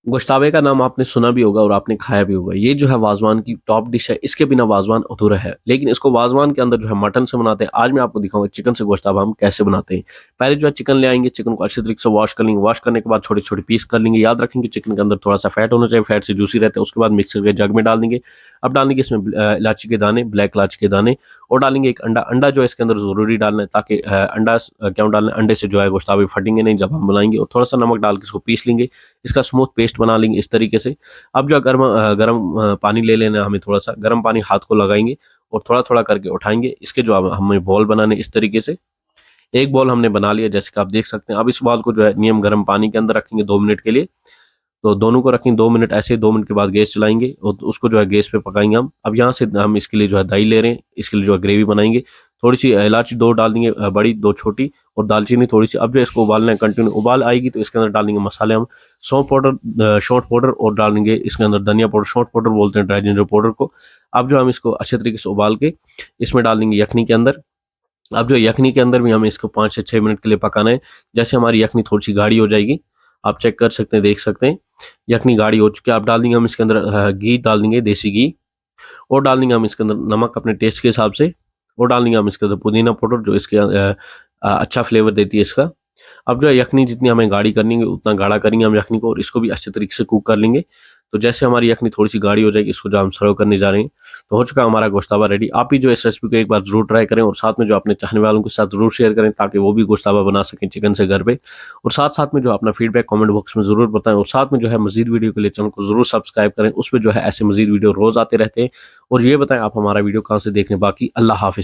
गोश्ताबे का नाम आपने सुना भी होगा और आपने खाया भी होगा। ये जो है वाज़वान की टॉप डिश है, इसके बिना वाज़वान अधूरा है। लेकिन इसको वाज़वान के अंदर जो है मटन से बनाते हैं। आज मैं आपको दिखाऊँगा चिकन से गोश्ताबा हम कैसे बनाते हैं। पहले जो है चिकन ले आएँगे, चिकन को अच्छे तरीके से वॉश कर लेंगे। वॉश करने के बाद छोटे-छोटे पीस कर लेंगे। याद रखेंगे चिकन के अंदर थोड़ा-सा फैट होना चाहिए, फैट से जूसी रहता है। उसके बाद मिक्सर के जग में डाल देंगे। अब डालेंगे इसमें इलायची के दाने, ब्लैक इलायची के दाने और डालेंगे एक अंडा। अंडा जो है इसके अंदर ज़रूरी डालना है ताकि क्यों डालना है? अंडे से जो है गोश्ताबे फटेंगे नहीं जब हम बनाएँगे और थोड़ा-सा नमक डाल के इसको पीस लेंगे। इसका स्मूथ पेस्ट बना लेंगे इस तरीके से। अब जो गरम पानी ले लेना है हमें थोड़ा-सा, गरम पानी हाथ को लगाएँगे और थोड़ा-थोड़ा करके उठाएँगे। इसके जो अब हमें बॉल बनाने इस तरीके से। एक बॉल हमने बना लिया जैसे कि आप देख सकते हैं। अब इस बॉल को जो है नियम गरम पानी के अंदर रखेंगे 2 मिनट के लिए। तो दोनों को रखेंगे 2 मिनट ऐसे ही 2 मिनट के बाद गैस चलाएँगे और उसको जो है गैस पे पकाएँगे हम। अब यहाँ से हम इसके लिए जो है दही ले रहे हैं, इसके लिए जो है ग्रेवी बनाएँगे। थोड़ी-सी इलायची 2 डाल देंगे बड़ी, 2 छोटी और दालचीनी थोड़ी-सी। अब जो इसको उबालना है कंटिन्यू, उबाल आएगी तो इसके अंदर डालेंगे मसाले हम, सौंफ पाउडर, सौंठ पाउडर और डालेंगे इसके अंदर धनिया पाउडर, सौंठ पाउडर बोलते हैं ड्राई जिंजर पाउडर को। अब जो हम इसको अच्छे तरीके से उबाल के इसमें डाल देंगे यखनी के अंदर। अब जो यखनी के अंदर भी हमें इसको 5 से 6 मिनट के लिए पकाना है। जैसे हमारी यखनी थोड़ी-सी गाढ़ी हो जाएगी, आप चेक कर सकते हैं, देख सकते हैं। यखनी गाढ़ी हो चुकी है, अब डाल देंगे हम इसके अंदर घी डाल देंगे, देसी घी और डाल देंगे हम इसके अंदर नमक अपने टेस्ट के हिसाब से और डाल देंगे हम इसके अंदर पुदीना पाउडर जो इसके अच्छा फ्लेवर देती है इसका। अब जो है यखनी जितनी हमें गाढ़ी करनी है उतना गाढ़ा करेंगे हम यखनी को और इसको भी अच्छे तरीके से कुक कर लेंगे। तो जैसे हमारी यखनी थोड़ी-सी गाढ़ी हो जाएगी, इसको जो हम सर्व करने जा रहे हैं, तो हो चुका है हमारा गोश्ताबा रेडी। आप भी जो इस रेसिपी को एक बार ज़रूर ट्राई करें और साथ में जो अपने चाहने वालों के साथ ज़रूर शेयर करें ताकि वो भी गोश्ताबा बना सकें चिकन से घर पे। और साथ-साथ में जो अपना फीडबैक कमेंट बॉक्स में ज़रूर बताएँ और साथ में जो है मज़ीद वीडियो के लिए चैनल को ज़रूर सब्सक्राइब करें। उसमें जो है ऐसे मज़ीद वीडियो रोज़ आते रहते हैं। और ये बताएँ आप हमारा वीडियो कहाँ से देख रहे हैं? बाकी अल्लाह हाफ़िज़।